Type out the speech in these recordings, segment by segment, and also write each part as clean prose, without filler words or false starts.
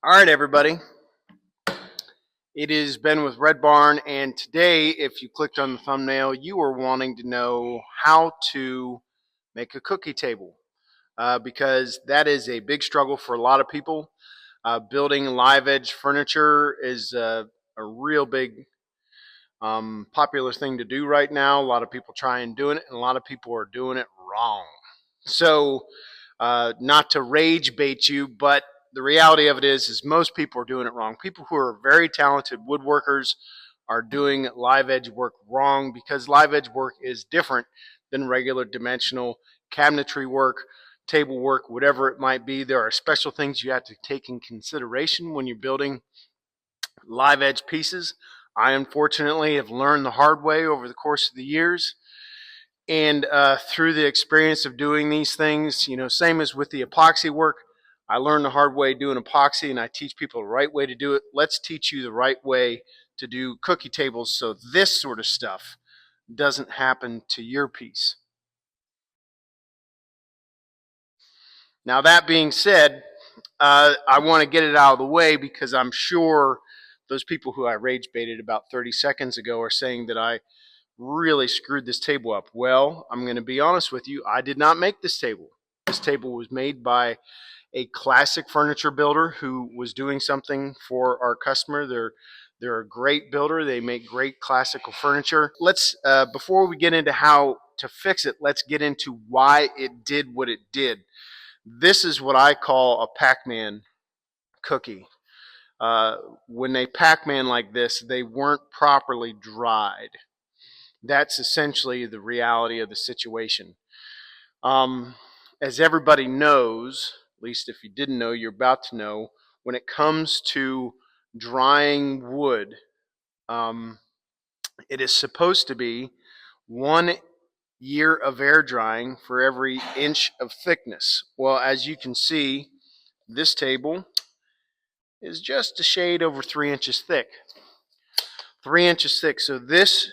All right, everybody. It is Ben with Red Barn, and today, if you clicked on the thumbnail, you were wanting to know how to make a cookie table because that is a big struggle for a lot of people. Building live edge furniture is a real big popular thing to do right now. A lot of people try and doing it, and a lot of people are doing it wrong. So, not to rage bait you, but the reality of it is most people are doing it wrong. People who are very talented woodworkers are doing live edge work wrong because live edge work is different than regular dimensional cabinetry work, table work, whatever it might be. There are special things you have to take in consideration when you're building live edge pieces. I unfortunately have learned the hard way over the course of the years. And through the experience of doing these things, same as with the epoxy work, I learned the hard way doing epoxy, and I teach people the right way to do it. Let's teach you the right way to do cookie tables so this sort of stuff doesn't happen to your piece. Now, that being said, I want to get it out of the way because I'm sure those people who I rage baited about 30 seconds ago are saying that I really screwed this table up. Well, I'm going to be honest with you. I did not make this table. This table was made by a classic furniture builder who was doing something for our customer. They're a great builder. They make great classical furniture. Let's before we get into how to fix it, let's get into why it did what it did. This is what I call a Pac-Man cookie. When they Pac-Man like this, they weren't properly dried. That's essentially the reality of the situation. As everybody knows, at least if you didn't know, you're about to know, when it comes to drying wood, it is supposed to be 1 year of air drying for every inch of thickness. Well, as you can see, this table is just a shade over 3 inches thick. 3 inches thick. So this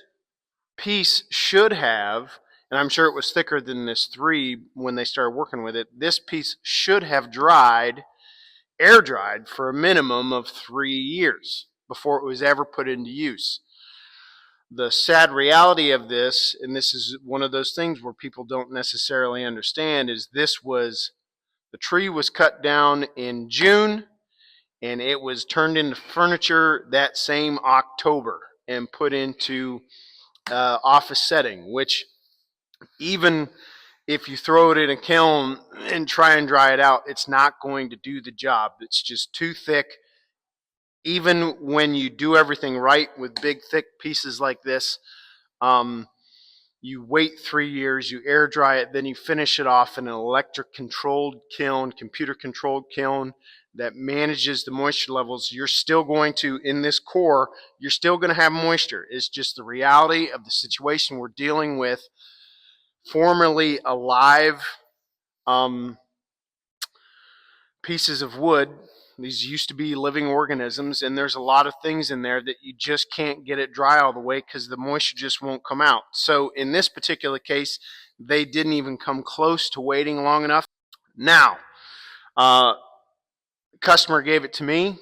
piece should have, and I'm sure it was thicker than this 3 when they started working with it, this piece should have air dried for a minimum of 3 years before it was ever put into use. The sad reality of this, and this is one of those things where people don't necessarily understand, is the tree was cut down in June and it was turned into furniture that same October and put into office setting, which even if you throw it in a kiln and try and dry it out, it's not going to do the job. It's just too thick. Even when you do everything right with big, thick pieces like this, you wait 3 years, you air dry it, then you finish it off in an electric controlled kiln, computer controlled kiln that manages the moisture levels. You're still going to, in this core, you're still going to have moisture. It's just the reality of the situation we're dealing with. Formerly alive pieces of wood. These used to be living organisms, and there's a lot of things in there that you just can't get it dry all the way because the moisture just won't come out. So in this particular case, they didn't even come close to waiting long enough. Now, the customer gave it to me,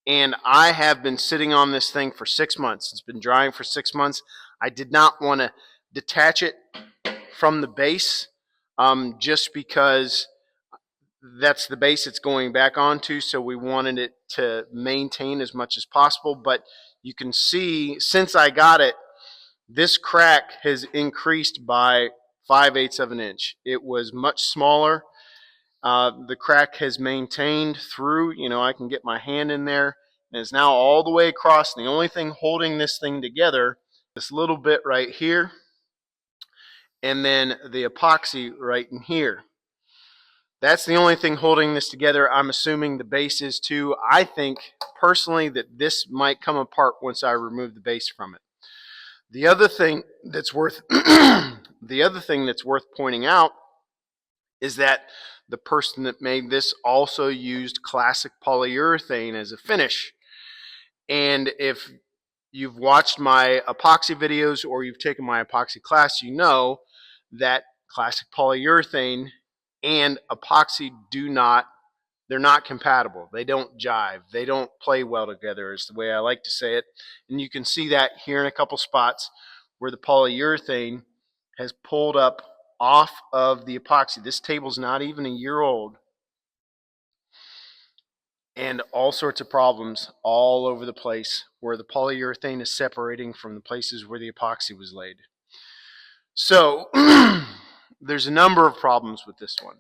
and I have been sitting on this thing for 6 months. It's been drying for 6 months. I did not want to detach it from the base just because that's the base it's going back onto, so we wanted it to maintain as much as possible. But you can see, since I got it, this crack has increased by 5/8 of an inch. It was much smaller. The crack has maintained through. I can get my hand in there, and it's now all the way across. And the only thing holding this thing together, this little bit right here, and then the epoxy right in here. That's the only thing holding this together. I'm assuming the base is too. I think personally that this might come apart once I remove the base from it. The other thing that's worth pointing out is that the person that made this also used classic polyurethane as a finish. And if you've watched my epoxy videos or you've taken my epoxy class, you know that classic polyurethane and epoxy they're not compatible. They don't jive. They don't play well together is the way I like to say it. And you can see that here in a couple spots where the polyurethane has pulled up off of the epoxy. This table's not even a year old. And all sorts of problems all over the place where the polyurethane is separating from the places where the epoxy was laid. So there's a number of problems with this one.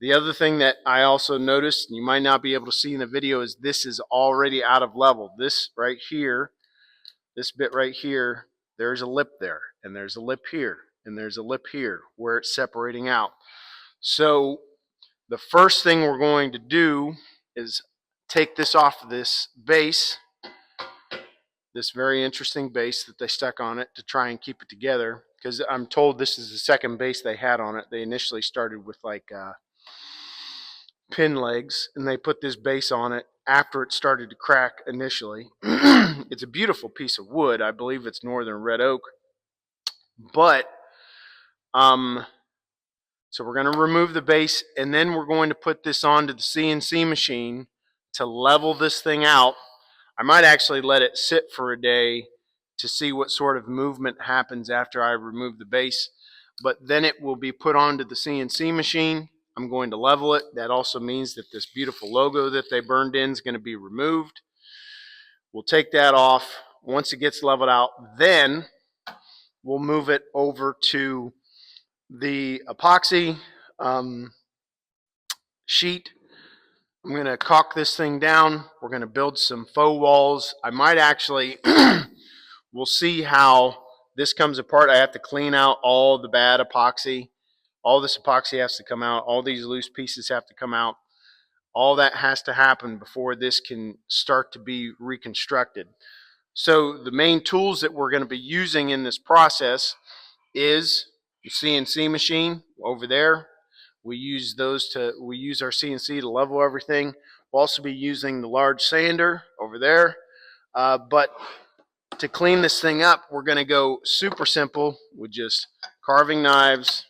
The other thing that I also noticed, and you might not be able to see in the video, is this is already out of level. This right here, this bit right here, there's a lip there, and there's a lip here, and there's a lip here where it's separating out. So the first thing we're going to do is take this off of this base, this very interesting base that they stuck on it to try and keep it together, because I'm told this is the second base they had on it. They initially started with like pin legs, and they put this base on it after it started to crack initially. It's a beautiful piece of wood. I believe it's northern red oak. But so we're going to remove the base, and then we're going to put this onto the CNC machine to level this thing out. I might actually let it sit for a day to see what sort of movement happens after I remove the base. But then it will be put onto the CNC machine. I'm going to level it. That also means that this beautiful logo that they burned in is going to be removed. We'll take that off. Once it gets leveled out, then we'll move it over to the epoxy sheet. I'm going to caulk this thing down. We're going to build some faux walls. I might actually, we'll see how this comes apart. I have to clean out all the bad epoxy. All this epoxy has to come out. All these loose pieces have to come out. All that has to happen before this can start to be reconstructed. So the main tools that we're going to be using in this process is the CNC machine over there. We use our CNC to level everything. We'll also be using the large sander over there. But to clean this thing up, we're going to go super simple with just carving knives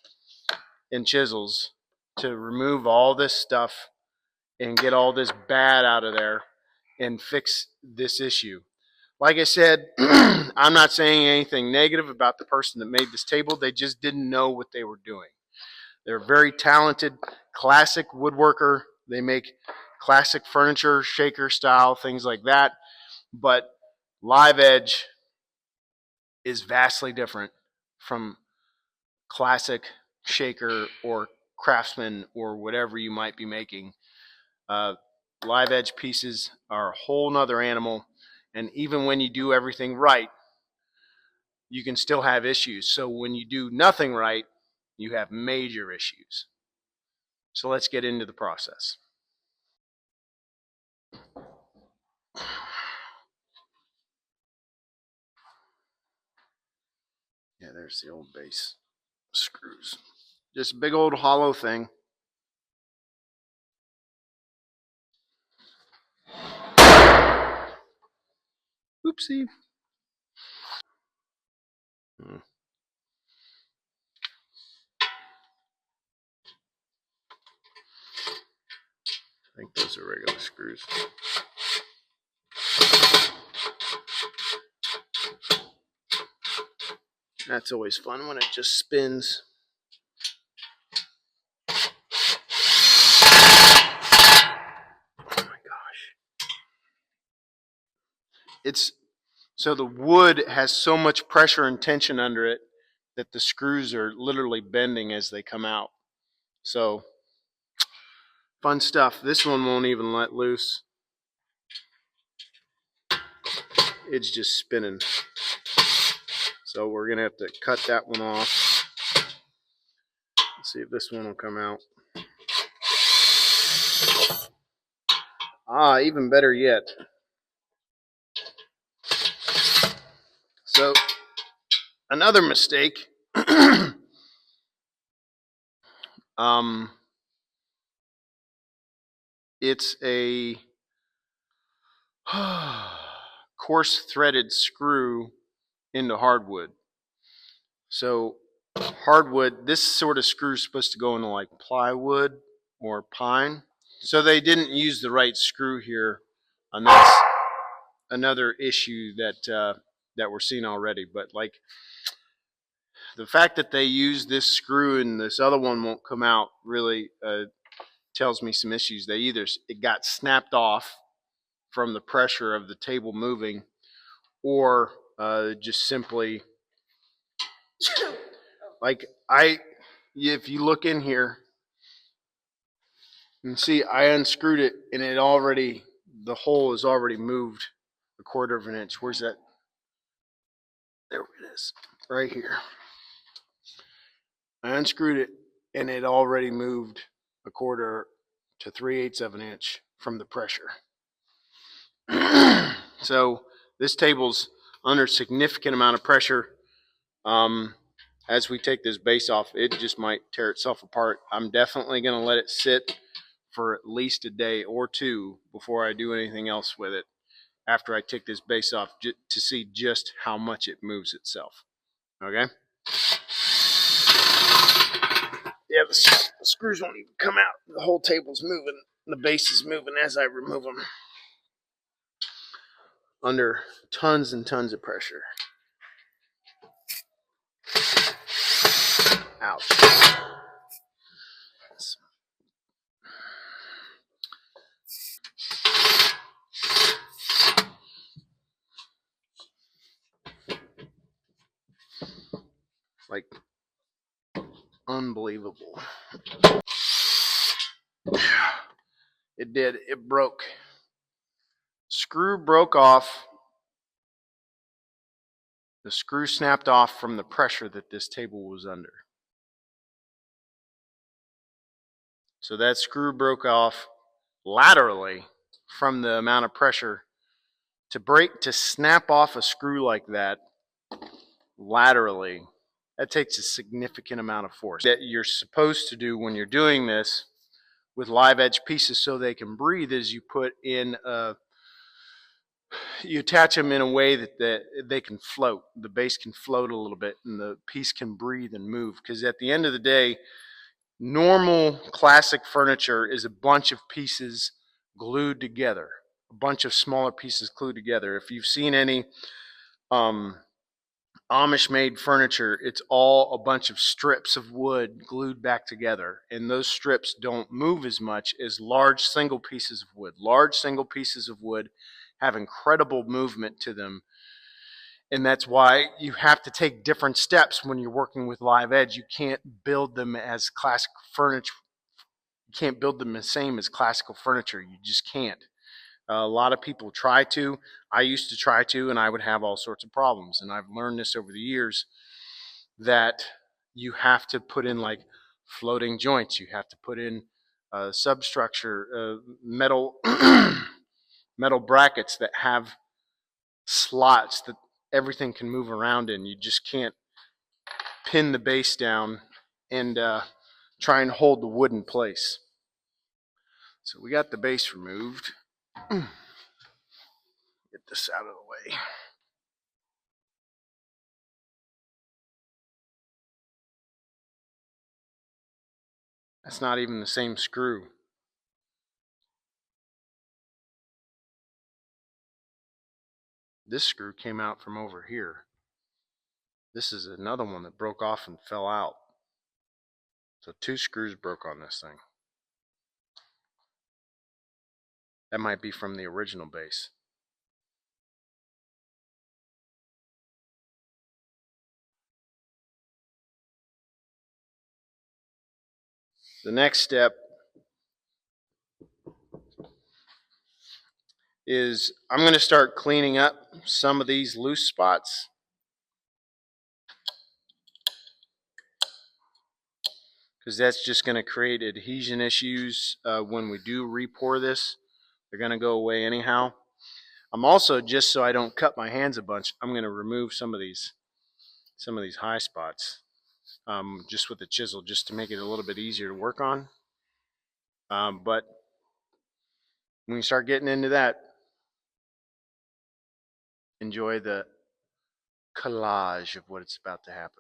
and chisels to remove all this stuff and get all this bad out of there and fix this issue. Like I said, I'm not saying anything negative about the person that made this table. They just didn't know what they were doing. They're a very talented, classic woodworker. They make classic furniture, shaker style, things like that. But live edge is vastly different from classic shaker or craftsman or whatever you might be making. Live edge pieces are a whole nother animal. And even when you do everything right, you can still have issues. So when you do nothing right, you have major issues. So let's get into the process. Yeah, there's the old base screws. Just a big old hollow thing. Oopsie. I think those are regular screws. That's always fun when it just spins. Oh my gosh. So the wood has so much pressure and tension under it that the screws are literally bending as they come out. So fun stuff. This one won't even let loose. It's just spinning. So we're going to have to cut that one off. Let's see if this one will come out. Even better yet. So another mistake. It's a coarse threaded screw into hardwood. So hardwood, this sort of screw is supposed to go into like plywood or pine. So they didn't use the right screw here, and that's another issue that that we're seeing already. But like the fact that they use this screw and this other one won't come out really tells me some issues. They either it got snapped off from the pressure of the table moving, or just simply like if you look in here, you can see I unscrewed it and the hole is already moved a quarter of an inch. Where's that? There it is, right here. I unscrewed it and it already moved a quarter to 3/8 of an inch from the pressure. So this table's under significant amount of pressure. As we take this base off, it just might tear itself apart. I'm definitely going to let it sit for at least a day or two before I do anything else with it after I take this base off to see just how much it moves itself. Okay? Yeah, the screws won't even come out. The whole table's moving. The base is moving as I remove them. Under tons and tons of pressure. Ouch. Like, unbelievable. It did. It broke. Screw broke off. The screw snapped off from the pressure that this table was under. So that screw broke off laterally from the amount of pressure. To snap off a screw like that laterally, that takes a significant amount of force. That you're supposed to do when you're doing this with live edge pieces so they can breathe is you put in you attach them in a way that they can float. The base can float a little bit and the piece can breathe and move, because at the end of the day, normal classic furniture is a bunch of pieces glued together, a bunch of smaller pieces glued together. If you've seen any Amish made furniture, it's all a bunch of strips of wood glued back together, and those strips don't move as much as large single pieces of wood. Large single pieces of wood have incredible movement to them, and that's why you have to take different steps when you're working with live edge. You can't build them as classic furniture. You can't build them the same as classical furniture. You just can't. A lot of people try to. I used to try to, and I would have all sorts of problems. And I've learned this over the years, that you have to put in like floating joints. You have to put in substructure, metal metal brackets that have slots that everything can move around in. You just can't pin the base down and try and hold the wood in place. So we got the base removed. Get this out of the way. That's not even the same screw. This screw came out from over here. This is another one that broke off and fell out. So 2 screws broke on this thing. That might be from the original base. The next step is I'm going to start cleaning up some of these loose spots. Because that's just going to create adhesion issues when we do re-pour this. They're going to go away anyhow. I'm also, just so I don't cut my hands a bunch, I'm going to remove some of these high spots just with the chisel, just to make it a little bit easier to work on. But when you start getting into that, enjoy the collage of what's about to happen.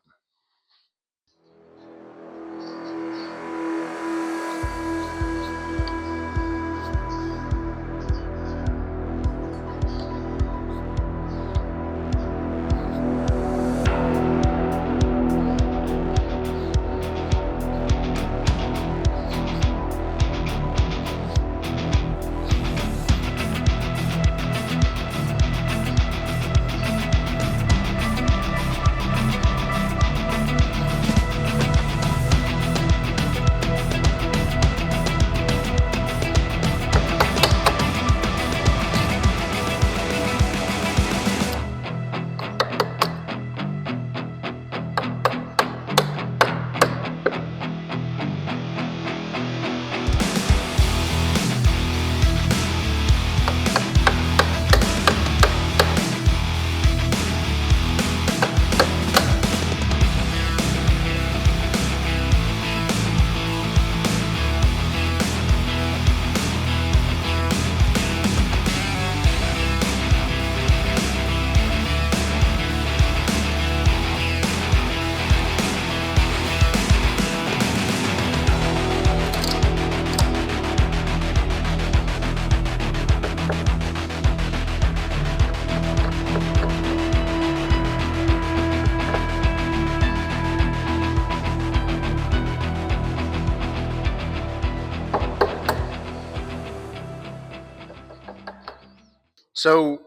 So,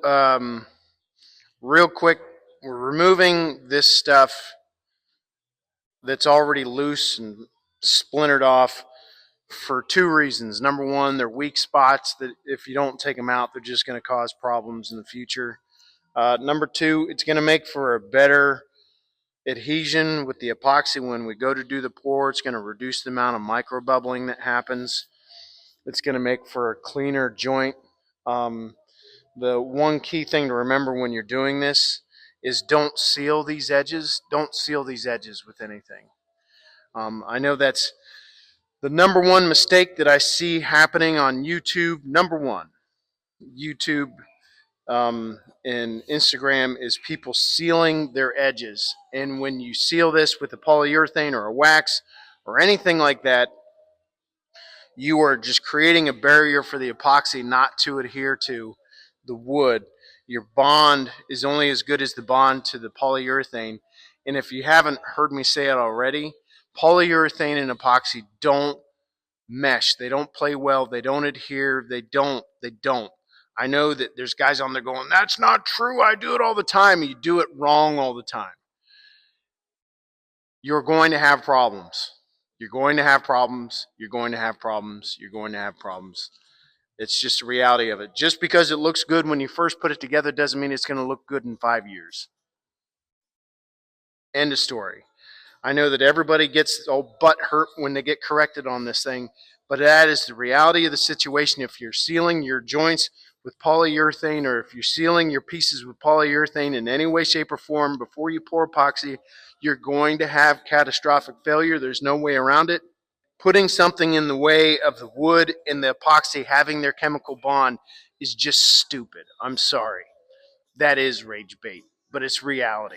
real quick, we're removing this stuff that's already loose and splintered off for two reasons. Number one, they're weak spots that if you don't take them out, they're just going to cause problems in the future. Number two, it's going to make for a better adhesion with the epoxy when we go to do the pour. It's going to reduce the amount of micro bubbling that happens. It's going to make for a cleaner joint. The one key thing to remember when you're doing this is don't seal these edges. Don't seal these edges with anything. I know that's the number one mistake that I see happening on YouTube. Number one, YouTube and Instagram is people sealing their edges. And when you seal this with a polyurethane or a wax or anything like that, you are just creating a barrier for the epoxy not to adhere to the wood. Your bond is only as good as the bond to the polyurethane. And if you haven't heard me say it already, polyurethane and epoxy don't mesh. They don't play well. They don't adhere. They don't. I know that there's guys on there going, that's not true. I do it all the time. You do it wrong all the time. You're going to have problems. You're going to have problems. You're going to have problems. You're going to have problems. It's just the reality of it. Just because it looks good when you first put it together doesn't mean it's going to look good in 5 years. End of story. I know that everybody gets all butt hurt when they get corrected on this thing, but that is the reality of the situation. If you're sealing your joints with polyurethane, or if you're sealing your pieces with polyurethane in any way, shape, or form before you pour epoxy, you're going to have catastrophic failure. There's no way around it. Putting something in the way of the wood and the epoxy having their chemical bond is just stupid. I'm sorry. That is rage bait, but it's reality.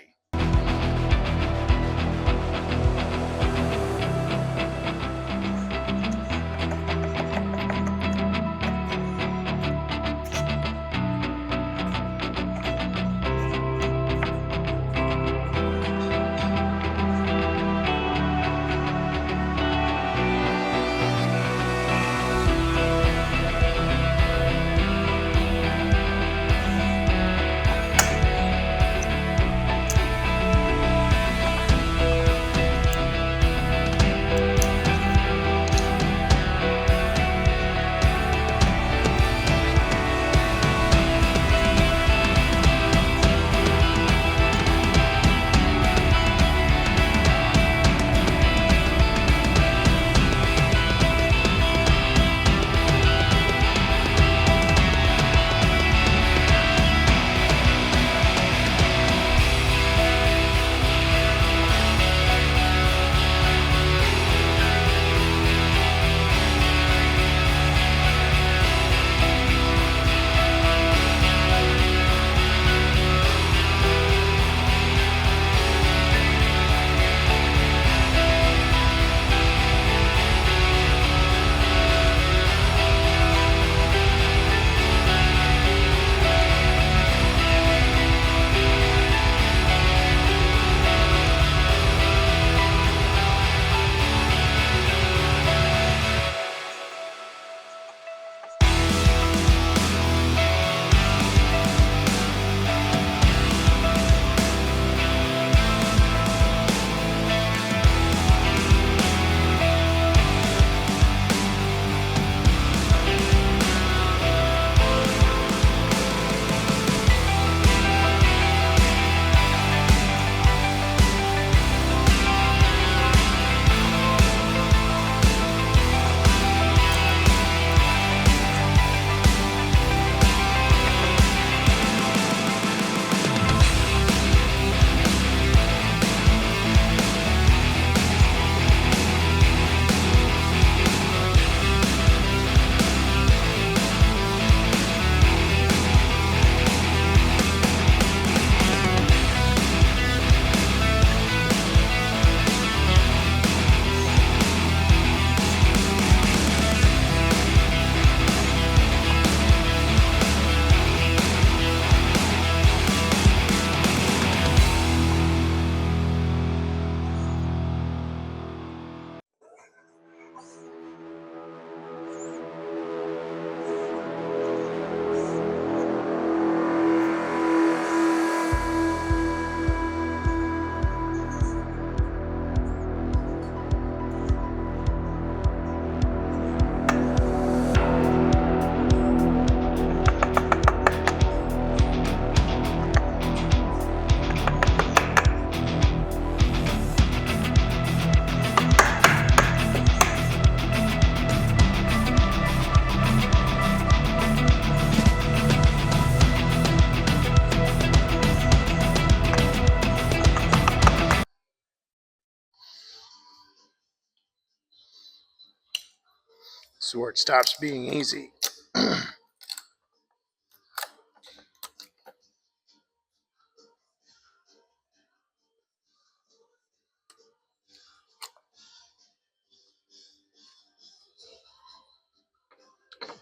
This is where it stops being easy.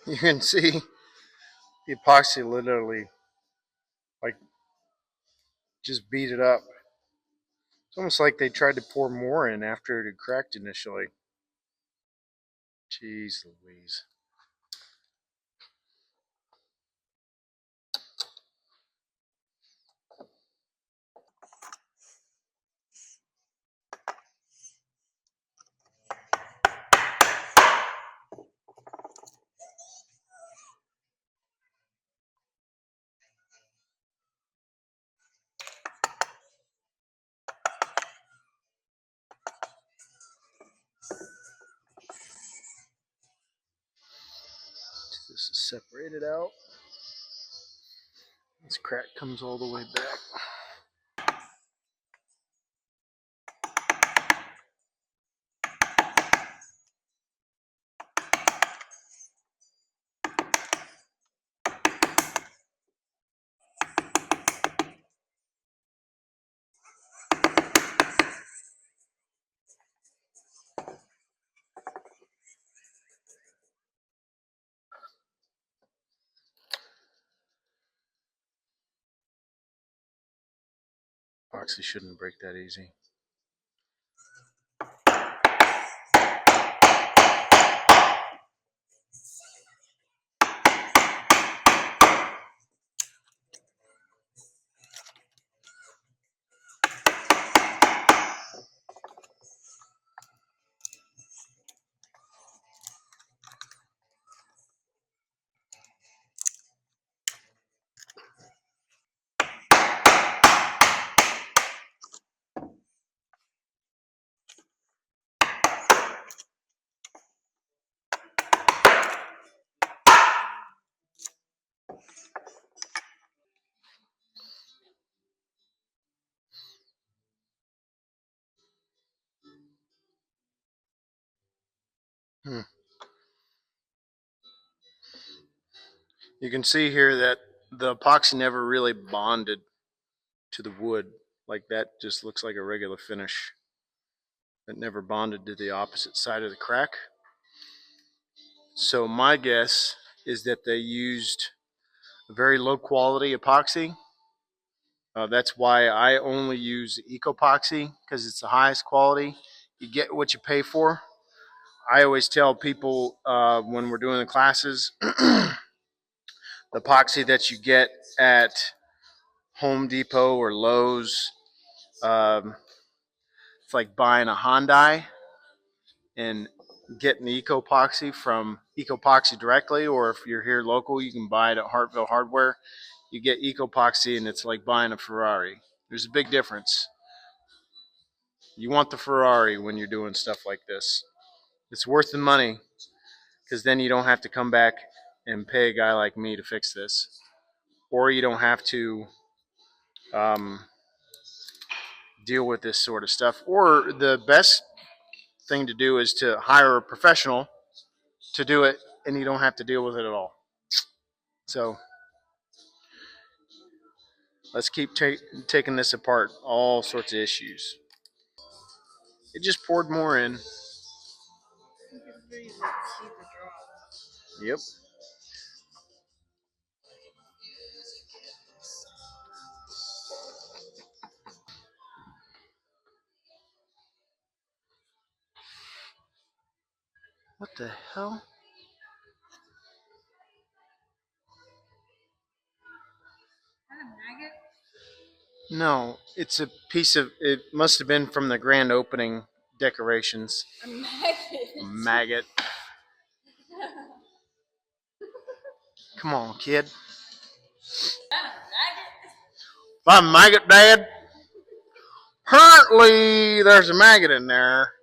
You can see the epoxy literally like just beat it up. It's almost like they tried to pour more in after it had cracked initially. Jeez Louise. This is separated out. This crack comes all the way back. Epoxy shouldn't break that easy. You can see here that the epoxy never really bonded to the wood. Like that just looks like a regular finish. It never bonded to the opposite side of the crack. So my guess is that they used a very low quality epoxy. That's why I only use Ecopoxy, because it's the highest quality. You get what you pay for. I always tell people when we're doing the classes, the epoxy that you get at Home Depot or Lowe's, um, it's like buying a Hyundai and getting the Ecopoxy from Ecopoxy directly, or if you're here local, you can buy it at Hartville Hardware. You get Ecopoxy and it's like buying a Ferrari. There's a big difference. You want the Ferrari when you're doing stuff like this. It's worth the money, because then you don't have to come back and pay a guy like me to fix this, or you don't have to um, deal with this sort of stuff. Or the best thing to do is to hire a professional to do it, and you don't have to deal with it at all. So let's keep taking this apart. All sorts of issues. It just poured more in. Yep. What the hell? No, it's a piece of. It must have been from the grand opening decorations. A maggot. A maggot. Come on, kid. If I'm a maggot, Dad, apparently there's a maggot in there.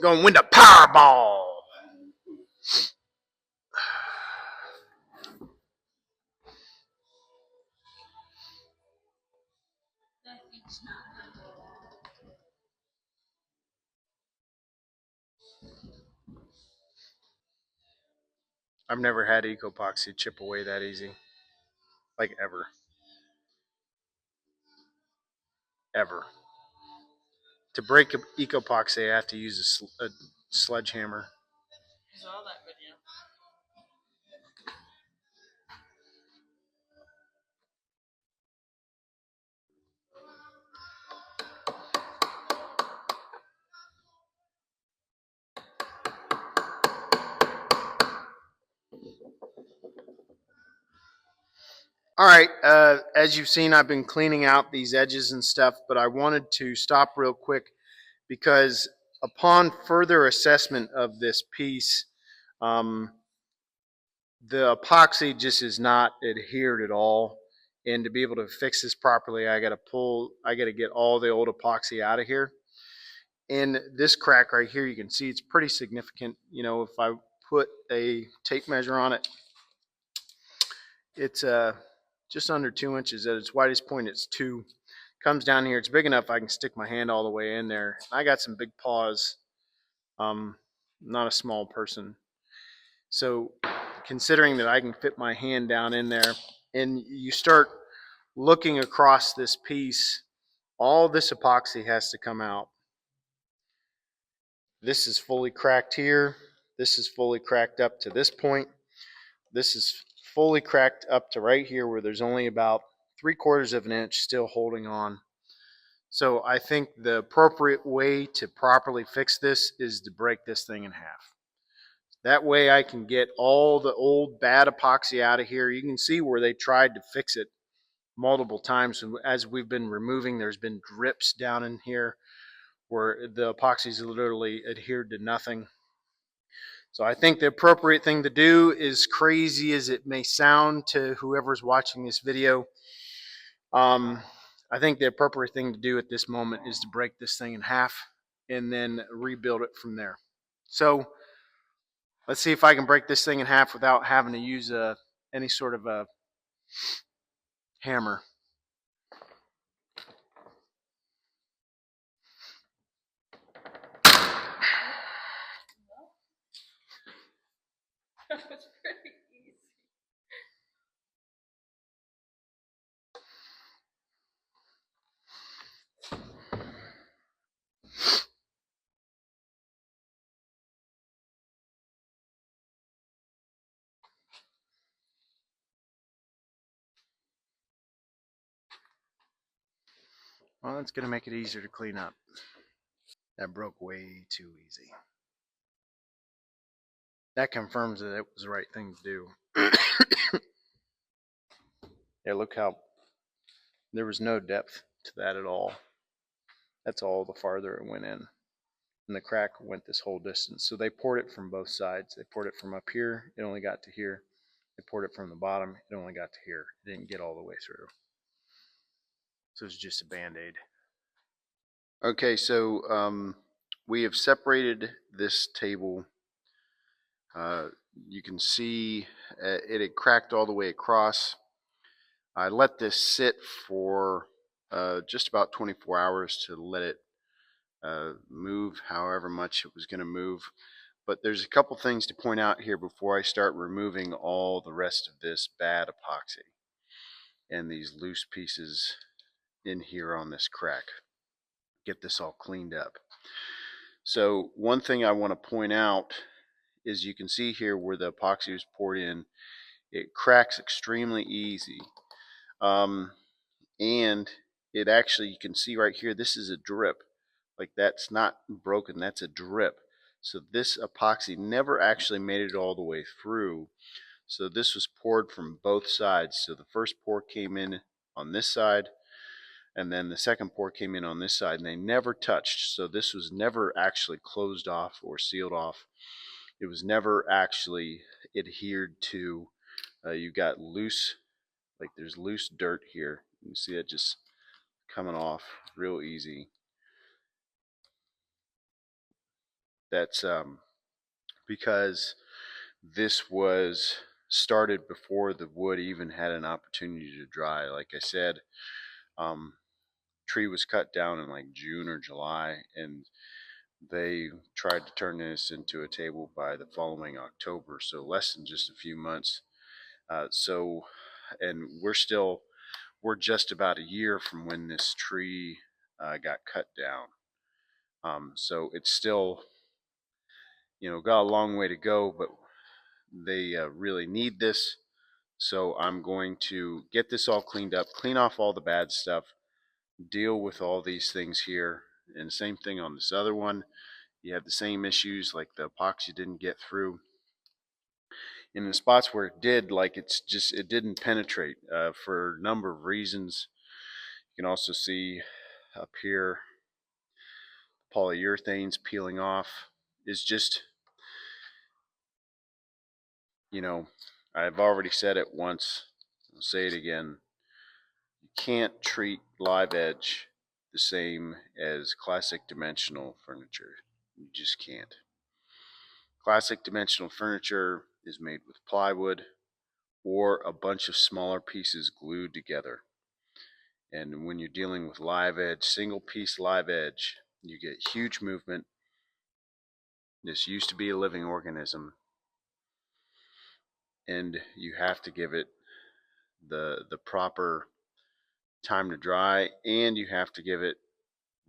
Gonna win the Powerball. I've never had ecopoxy chip away that easy, like ever, ever. To break ecopoxy, I have to use a sledgehammer. I saw that video. All right, as you've seen, I've been cleaning out these edges and stuff, but I wanted to stop real quick because upon further assessment of this piece, um, the epoxy just is not adhered at all. And to be able to fix this properly, I got to get all the old epoxy out of here. And this crack right here, you can see it's pretty significant. You know, if I put a tape measure on it, it's just under 2 inches. At its widest point, it's 2. Comes down here, it's big enough I can stick my hand all the way in there. I got some big paws. Not a small person. So considering that I can fit my hand down in there, and you start looking across this piece, all this epoxy has to come out. This is fully cracked here. This is fully cracked up to this point. This is fully cracked up to right here where there's only about 3/4 of an inch still holding on. So I think the appropriate way to properly fix this is to break this thing in half. That way I can get all the old bad epoxy out of here. You can see where they tried to fix it multiple times. And as we've been removing, there's been drips down in here where the epoxy's literally adhered to nothing. So I think the appropriate thing to do, as crazy as it may sound to whoever's watching this video, I think the appropriate thing to do at this moment is to break this thing in half and then rebuild it from there. So let's see if I can break this thing in half without having to use any sort of a hammer. That was pretty easy. Well, that's going to make it easier to clean up. That broke way too easy. That confirms that it was the right thing to do. Yeah, look how there was no depth to that at all. That's all the farther it went in. And the crack went this whole distance. So they poured it from both sides. They poured it from up here, it only got to here. They poured it from the bottom, it only got to here. It didn't get all the way through. So it's just a band-aid. Okay, so we have separated this table. You can see it had cracked all the way across. I let this sit for just about 24 hours to let it move however much it was going to move. But there's a couple things to point out here before I start removing all the rest of this bad epoxy and these loose pieces in here on this crack. Get this all cleaned up. So one thing I want to point out is you can see here where the epoxy was poured in, it cracks extremely easy. And it actually, you can see right here, this is a drip. Like that's not broken, that's a drip. So this epoxy never actually made it all the way through. So this was poured from both sides. So the first pour came in on this side, and then the second pour came in on this side, and they never touched. So this was never actually closed off or sealed off. It was never actually adhered to. You got loose, like there's loose dirt here. You see it just coming off real easy. That's because this was started before the wood even had an opportunity to dry. Like I said, tree was cut down in like June or July, and They tried to turn this into a table by the following October, so less than just a few months. And we're just about a year from when this tree got cut down. So it's still, got a long way to go, but they really need this. So I'm going to get this all cleaned up, clean off all the bad stuff, deal with all these things here. And same thing on this other one. You have the same issues, like the epoxy didn't get through. In the spots where it did, like it didn't penetrate for a number of reasons. You can also see up here, polyurethanes peeling off. Is just, I've already said it once, I'll say it again. You can't treat live edge the same as classic dimensional furniture. You just can't. Classic dimensional furniture is made with plywood or a bunch of smaller pieces glued together. And when you're dealing with live edge, single piece live edge, you get huge movement. This used to be a living organism, and you have to give it the proper time to dry, and you have to give it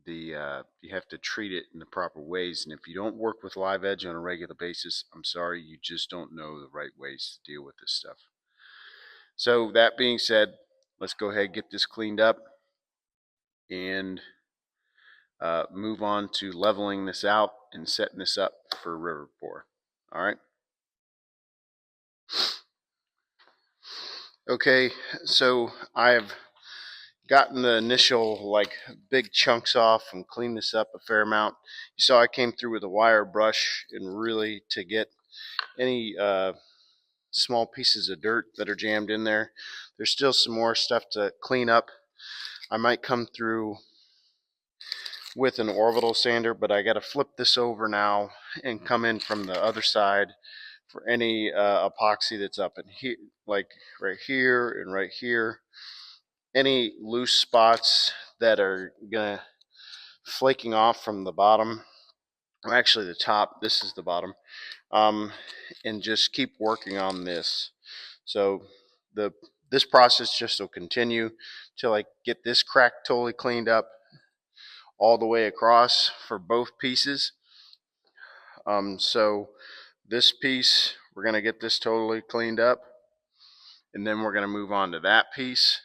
you have to treat it in the proper ways. And if you don't work with live edge on a regular basis, I'm sorry, you just don't know the right ways to deal with this stuff. So that being said, let's go ahead and get this cleaned up and move on to leveling this out and setting this up for river pour. All right. Okay, so I've gotten the initial big chunks off and cleaned this up a fair amount. You saw I came through with a wire brush, and really to get any small pieces of dirt that are jammed in there. There's still some more stuff to clean up. I might come through with an orbital sander, but I got to flip this over now and come in from the other side for any epoxy that's up in here, like right here and right here. Any loose spots that are gonna flaking off from the bottom, or actually the top, this is the bottom, and just keep working on this. So this process just will continue till I get this crack totally cleaned up all the way across for both pieces. So this piece, we're going to get this totally cleaned up, and then we're going to move on to that piece,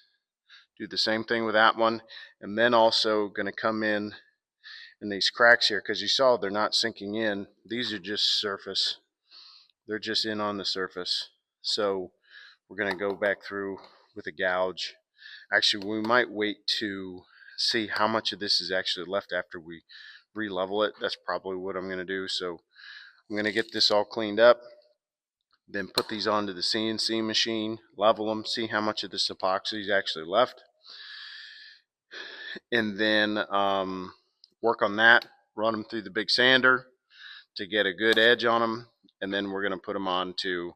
do the same thing with that one, and then also going to come in these cracks here, because you saw they're not sinking in. These are just surface. They're just in on the surface. So we're going to go back through with a gouge. Actually, we might wait to see how much of this is actually left after we re-level it. That's probably what I'm going to do. So I'm going to get this all cleaned up, then put these onto the CNC machine, level them, see how much of this epoxy is actually left, and then work on that, run them through the big sander to get a good edge on them, and then we're going to put them onto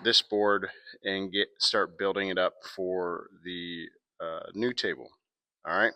this board and start building it up for the new table. All right.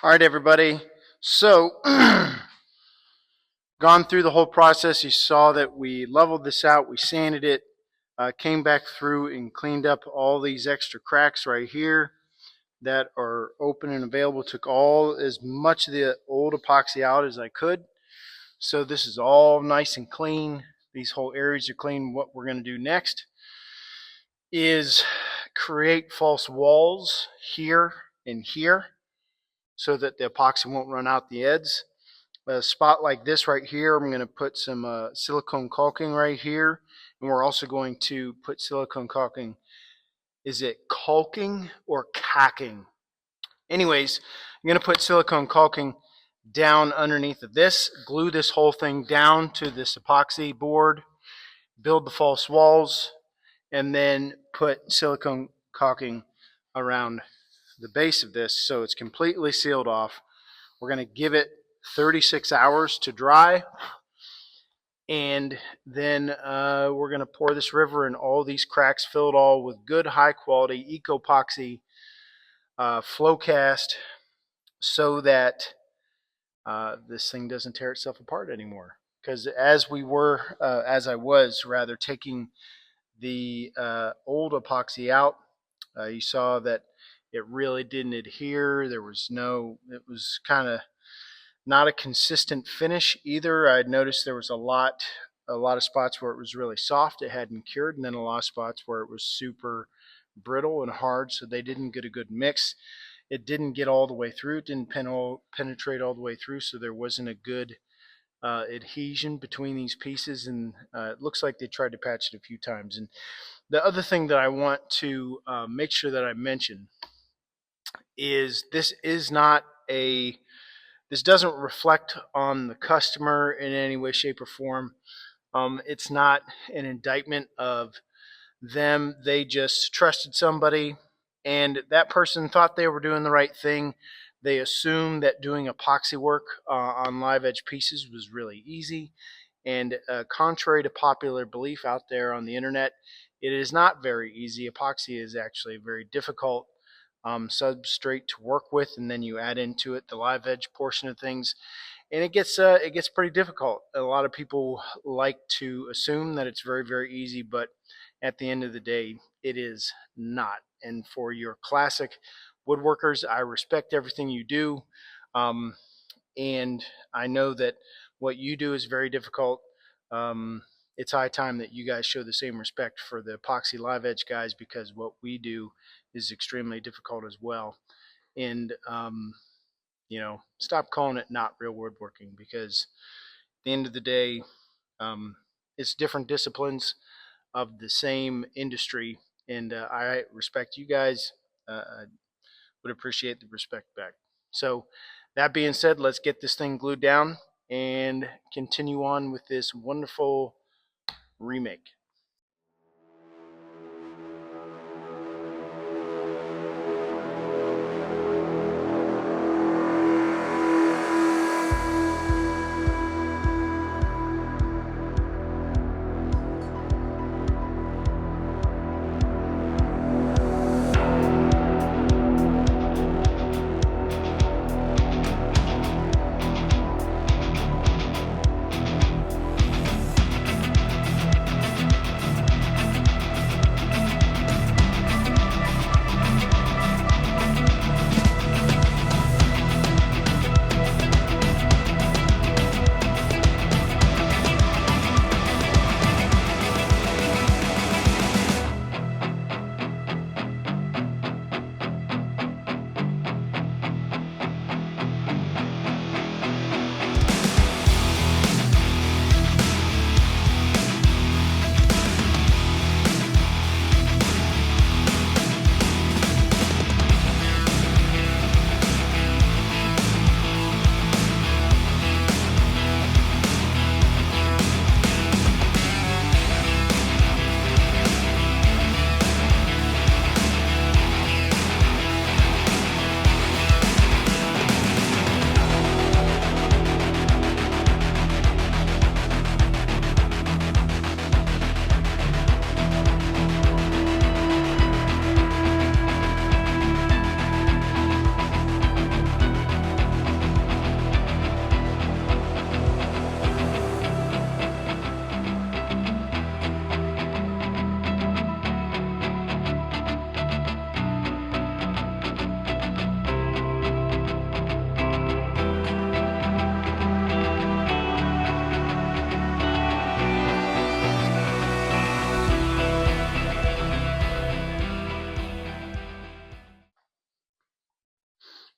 All right, everybody. So, gone through the whole process. You saw that we leveled this out, we sanded it, came back through and cleaned up all these extra cracks right here that are open and available. Took all as much of the old epoxy out as I could. So this is all nice and clean. These whole areas are clean. What we're going to do next is create false walls here and here so that the epoxy won't run out the edges. A spot like this right here, I'm going to put some silicone caulking right here, and we're also going to put silicone caulking. Is it caulking or cacking? Anyways, I'm going to put silicone caulking down underneath of this, glue this whole thing down to this epoxy board, build the false walls, and then put silicone caulking around the base of this so it's completely sealed off. We're going to give it 36 hours to dry, and then we're going to pour this river and all these cracks filled all with good high quality eco-epoxy Flowcast so that this thing doesn't tear itself apart anymore. Because as I was taking the old epoxy out, you saw that it really didn't adhere. It was kind of not a consistent finish either. I'd noticed there was a lot of spots where it was really soft, it hadn't cured, and then a lot of spots where it was super brittle and hard, so they didn't get a good mix. It didn't get all the way through. It didn't penetrate all the way through, so there wasn't a good adhesion between these pieces, and it looks like they tried to patch it a few times. And the other thing that I want to make sure that I mention is this doesn't reflect on the customer in any way, shape, or form. It's not an indictment of them. They just trusted somebody, and that person thought they were doing the right thing. They assumed that doing epoxy work on live edge pieces was really easy. And contrary to popular belief out there on the internet, it is not very easy. Epoxy is actually a very difficult substrate to work with, and then you add into it the live edge portion of things, and it gets pretty difficult. A lot of people like to assume that it's very, very easy, but at the end of the day, it is not. And for your classic woodworkers, I respect everything you do, and I know that what you do is very difficult. It's high time that you guys show the same respect for the epoxy live edge guys, because what we do is extremely difficult as well. And stop calling it not real woodworking, because at the end of the day, it's different disciplines of the same industry, and I respect you guys. I would appreciate the respect back. So that being said, let's get this thing glued down and continue on with this wonderful remake.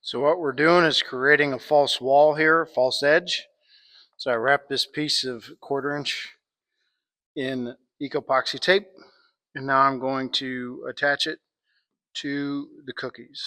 So what we're doing is creating a false wall here, a false edge. So I wrap this piece of 1/4 inch in epoxy tape, and now I'm going to attach it to the cookies.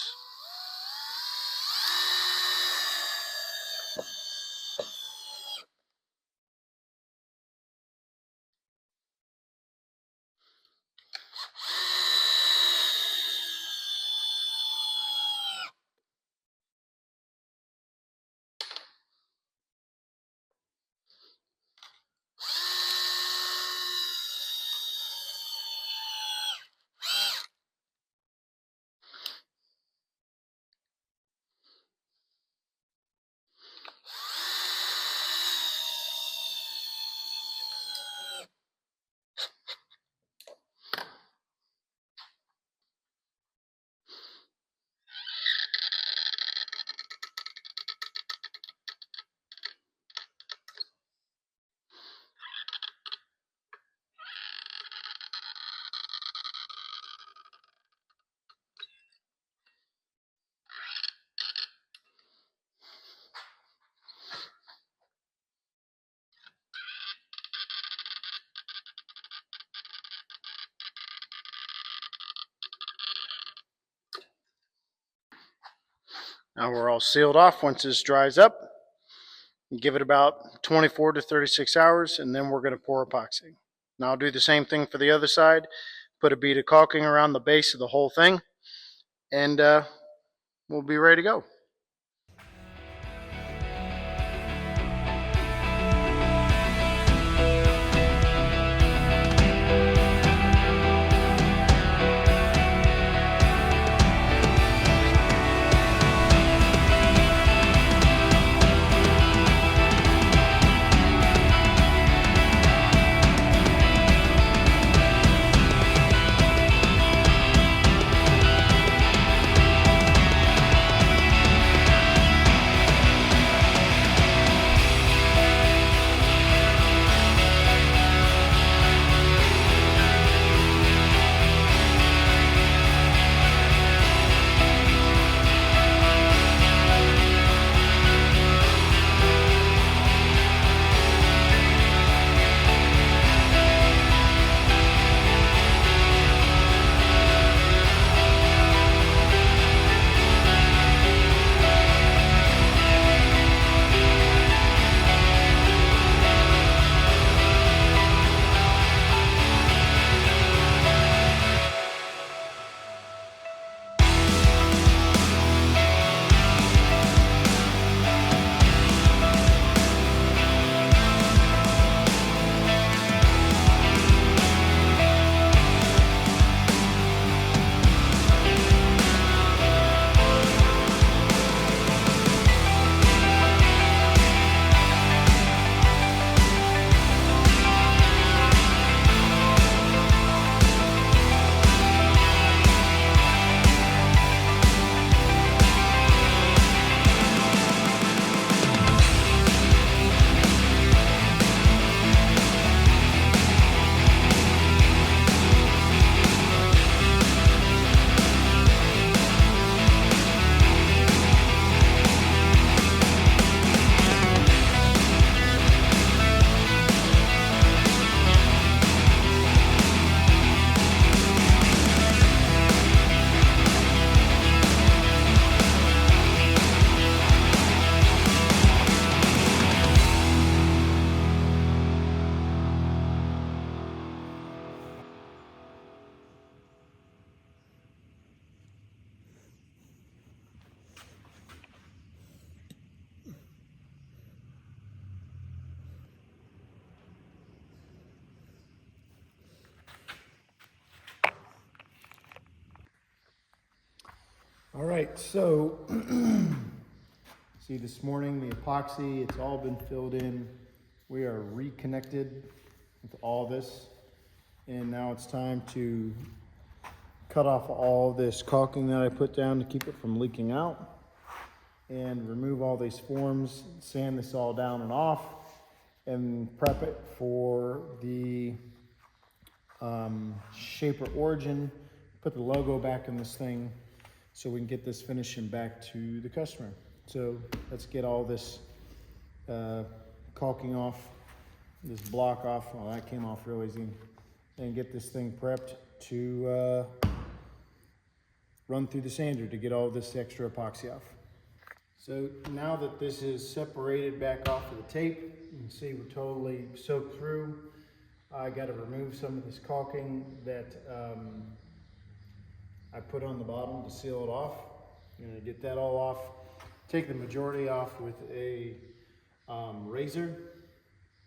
Now we're all sealed off. Once this dries up, give it about 24 to 36 hours, and then we're going to pour epoxy. Now I'll do the same thing for the other side. Put a bead of caulking around the base of the whole thing, and we'll be ready to go. All right, so see this morning the epoxy, it's all been filled in. We are reconnected with all this, and now it's time to cut off all this caulking that I put down to keep it from leaking out, and remove all these forms, sand this all down and off, and prep it for the Shaper Origin. Put the logo back in this thing. so we can get this finishing back to the customer. So let's get all this caulking off, this block off. Well, that came off real easy. And get this thing prepped to run through the sander to get all this extra epoxy off. So now that this is separated back off of the tape, you can see we're totally soaked through. I got to remove some of this caulking that I put on the bottom to seal it off. I'm going to get that all off. Take the majority off with a razor,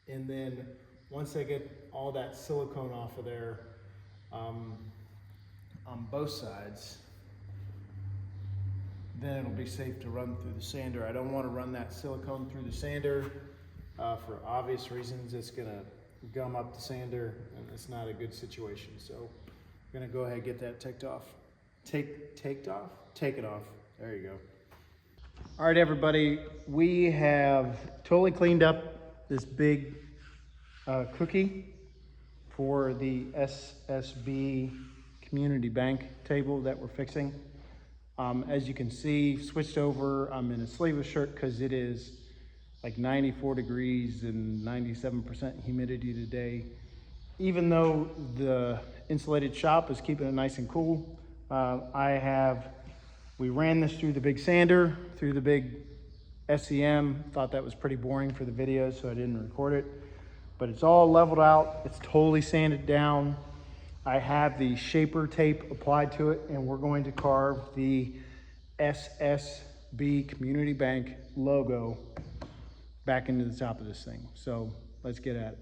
and then once I get all that silicone off of there on both sides, then it'll be safe to run through the sander. I don't want to run that silicone through the sander for obvious reasons. It's going to gum up the sander, and it's not a good situation. So I'm going to go ahead and get that take it off. There you go. All right, everybody, we have totally cleaned up this big cookie for the SSB Community Bank table that we're fixing. As you can see, switched over. I'm in a sleeveless shirt because it is like 94 degrees and 97% humidity today. Even though the insulated shop is keeping it nice and cool, we ran this through the big sander, through the big SEM. Thought that was pretty boring for the video, so I didn't record it. But it's all leveled out. It's totally sanded down. I have the shaper tape applied to it, and we're going to carve the SSB Community Bank logo back into the top of this thing. So let's get at it.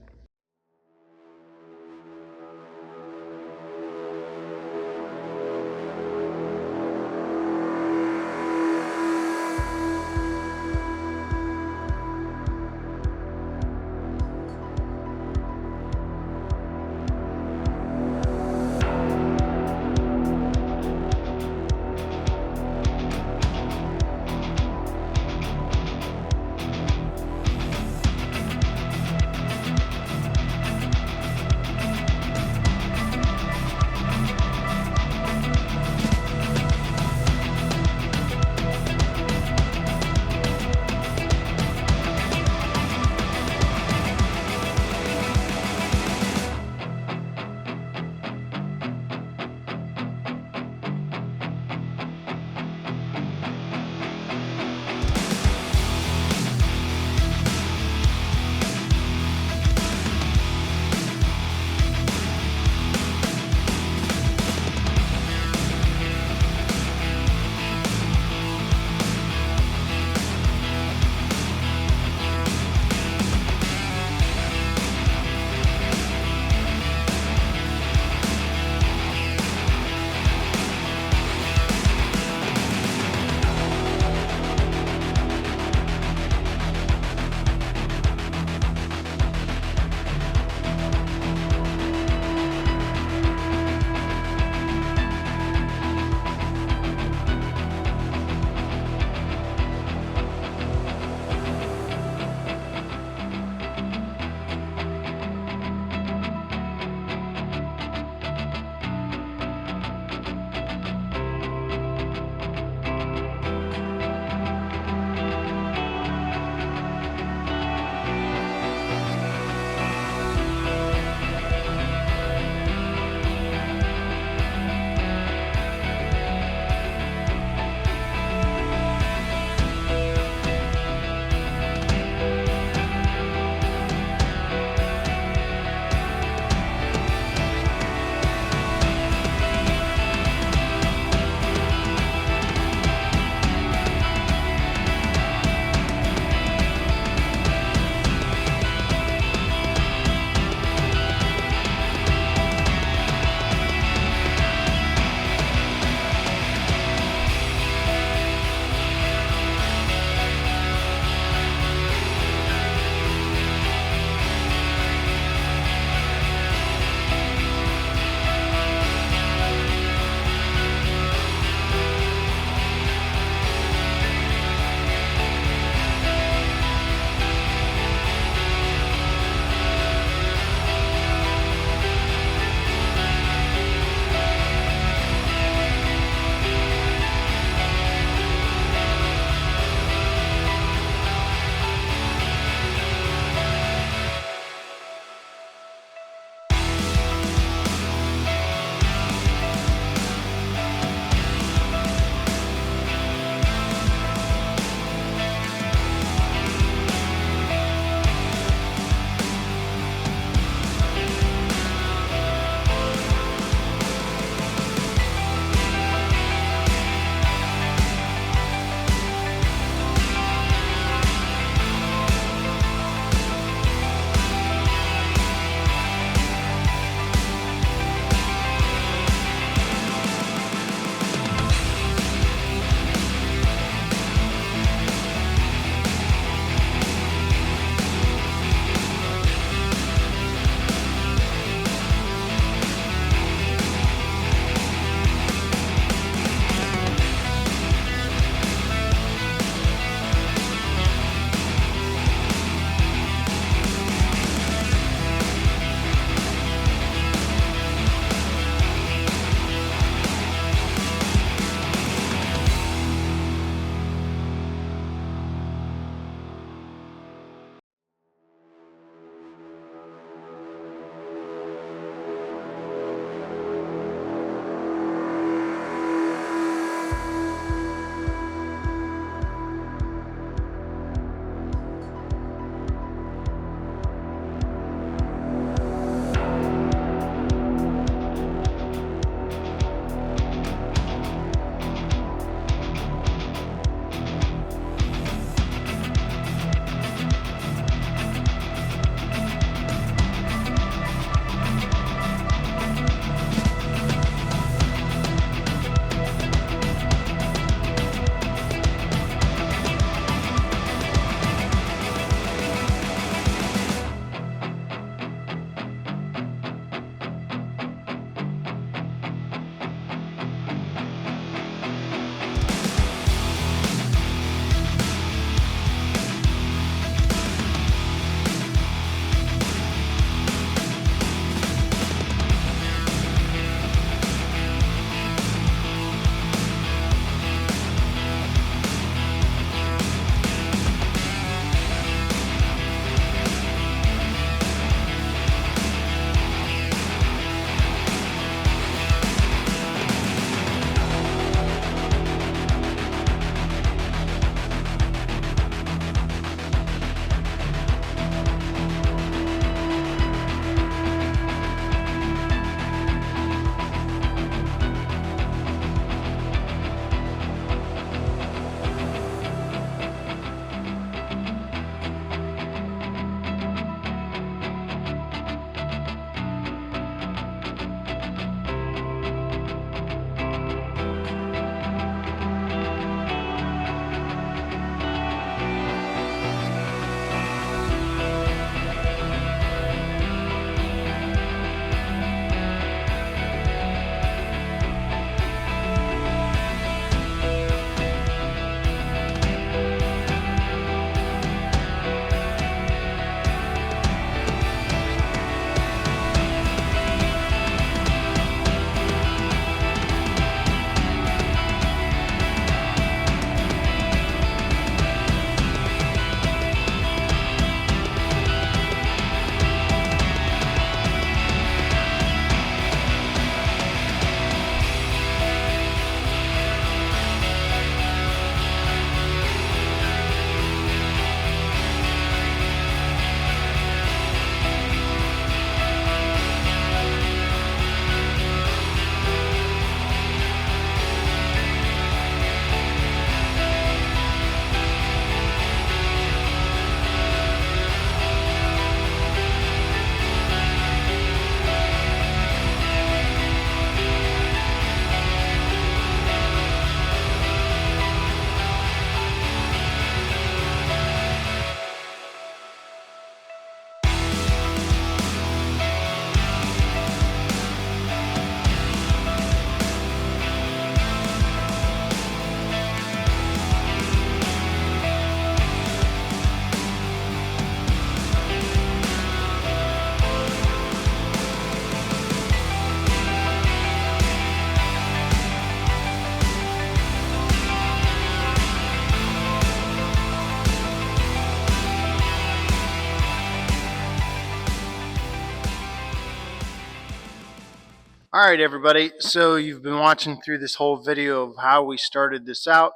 All right, everybody. So you've been watching through this whole video of how we started this out,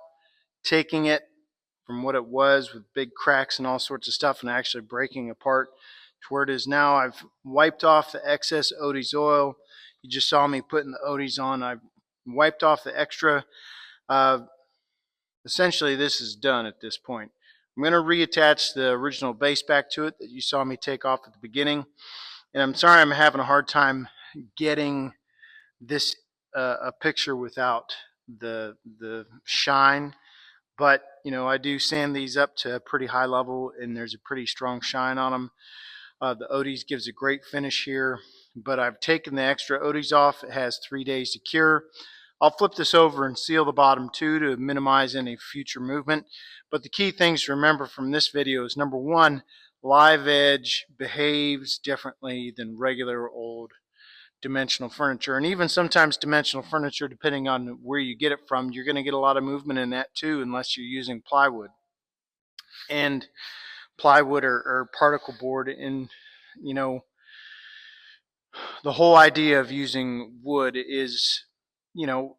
taking it from what it was with big cracks and all sorts of stuff and actually breaking apart to where it is now. I've wiped off the excess Odie's oil. You just saw me putting the Odie's on. I've wiped off the extra. Uh, Essentially, this is done at this point. I'm going to reattach the original base back to it that you saw me take off at the beginning. And I'm sorry I'm having a hard time getting this a picture without the shine, but I do sand these up to a pretty high level and there's a pretty strong shine on them. The Odie's gives a great finish here, but I've taken the extra Odie's off. It has 3 days to cure. I'll flip this over and seal the bottom too to minimize any future movement. But the key things to remember from this video is, number one, live edge behaves differently than regular old dimensional furniture. And even sometimes dimensional furniture, depending on where you get it from, you're going to get a lot of movement in that too, unless you're using plywood. And plywood or particle board, and the whole idea of using wood is,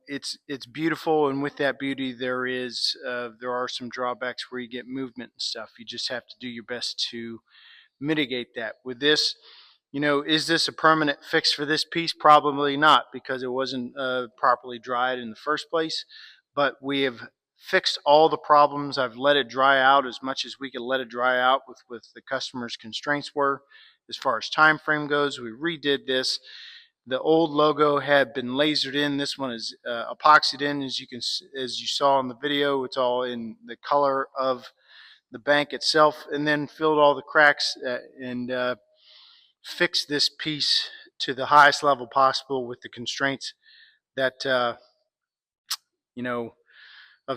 it's beautiful, and with that beauty there are some drawbacks where you get movement and stuff. You just have to do your best to mitigate that. With this, is this a permanent fix for this piece? Probably not, because it wasn't properly dried in the first place. But we have fixed all the problems. I've let it dry out as much as we could let it dry out with the customer's constraints were. As far as time frame goes, we redid this. The old logo had been lasered in. This one is epoxied in, as you saw in the video. It's all in the color of the bank itself, and then filled all the cracks and fixed this piece to the highest level possible with the constraints that of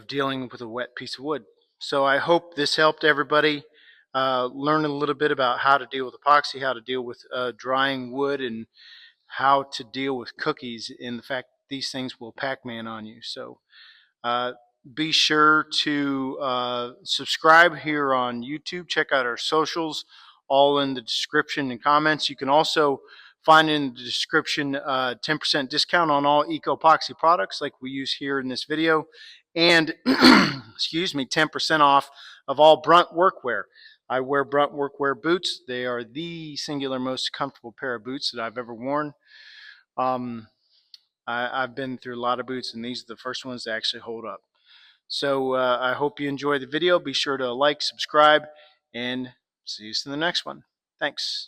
dealing with a wet piece of wood. So I hope this helped everybody learn a little bit about how to deal with epoxy, how to deal with drying wood, and how to deal with cookies, and the fact that these things will Pac-Man on you. So be sure to subscribe here on YouTube. Check out our socials, all in the description and comments. You can also find in the description 10% discount on all Eco Epoxy products like we use here in this video, and excuse me, 10% off of all Brunt workwear. I wear Brunt workwear boots. They are the singular most comfortable pair of boots that I've ever worn. I've been through a lot of boots, and these are the first ones that actually hold up. So I hope you enjoyed the video. Be sure to like, subscribe, and see you in the next one. Thanks.